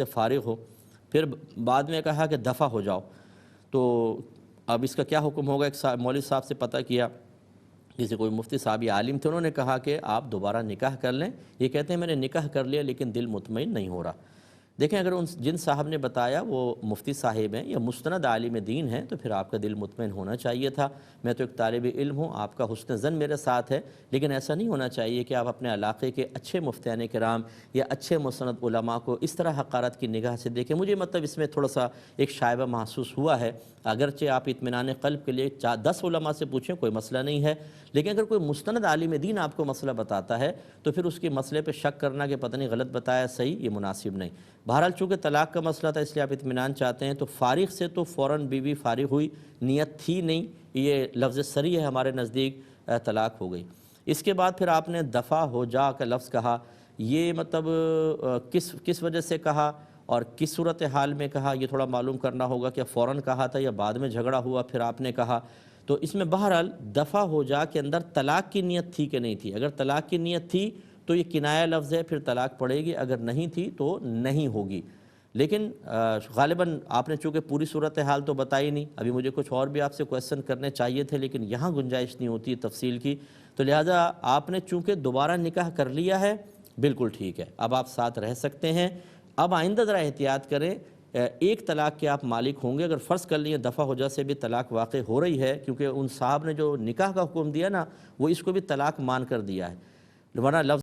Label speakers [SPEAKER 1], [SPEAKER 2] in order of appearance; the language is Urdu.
[SPEAKER 1] سے فارغ ہو، پھر بعد میں کہا کہ دفع ہو جاؤ، تو اب اس کا کیا حکم ہوگا؟ ایک مولوی صاحب سے پتہ کیا، کسی کوئی مفتی صاحب یا عالم تھے، انہوں نے کہا کہ آپ دوبارہ نکاح کر لیں۔ یہ کہتے ہیں میں نے نکاح کر لیا لیکن دل مطمئن نہیں ہو رہا۔ دیکھیں اگر جن صاحب نے بتایا وہ مفتی صاحب ہیں یا مستند عالم دین ہیں تو پھر آپ کا دل مطمئن ہونا چاہیے تھا۔ میں تو ایک طالب علم ہوں، آپ کا حسن ظن میرے ساتھ ہے، لیکن ایسا نہیں ہونا چاہیے کہ آپ اپنے علاقے کے اچھے مفتیان کرام یا اچھے مستند علماء کو اس طرح حقارت کی نگاہ سے دیکھیں۔ مجھے مطلب اس میں تھوڑا سا ایک شائبہ محسوس ہوا ہے۔ اگرچہ آپ اطمینان قلب کے لیے 10 علماء سے پوچھیں، کوئی مسئلہ نہیں ہے، لیکن اگر کوئی مستند عالم دین آپ کو مسئلہ بتاتا ہے تو پھر اس کے مسئلے پہ شک کرنا کہ پتہ نہیں غلط بتایا صحیح، یہ مناسب نہیں۔ بہرحال چونکہ طلاق کا مسئلہ تھا اس لیے آپ اطمینان چاہتے ہیں، تو فارغ سے تو فوراً بیوی فارغ ہوئی، نیت تھی نہیں، یہ لفظ صریح ہے ہمارے نزدیک، طلاق ہو گئی۔ اس کے بعد پھر آپ نے دفع ہو جا کا لفظ کہا، یہ مطلب کس وجہ سے کہا اور کس صورتحال میں کہا، یہ تھوڑا معلوم کرنا ہوگا کہ فوراً کہا تھا یا بعد میں جھگڑا ہوا پھر آپ نے کہا۔ تو اس میں بہرحال دفع ہو جا کے اندر طلاق کی نیت تھی کہ نہیں تھی؟ اگر طلاق کی نیت تھی تو یہ کنایہ لفظ ہے، پھر طلاق پڑے گی، اگر نہیں تھی تو نہیں ہوگی۔ لیکن غالباً آپ نے چونکہ پوری صورتحال تو بتائی نہیں، ابھی مجھے کچھ اور بھی آپ سے کویسچن کرنے چاہیے تھے لیکن یہاں گنجائش نہیں ہوتی تفصیل کی، تو لہٰذا آپ نے چونکہ دوبارہ نکاح کر لیا ہے، بالکل ٹھیک ہے، اب آپ ساتھ رہ سکتے ہیں۔ اب آئندہ ذرا احتیاط کریں، ایک طلاق کے آپ مالک ہوں گے۔ اگر فرض کر لیں دفع ہو جا سے بھی طلاق واقع ہو رہی ہے، کیونکہ ان صاحب نے جو نکاح کا حکم دیا نا وہ اس کو بھی طلاق مان کر دیا ہے، ورنہ لفظ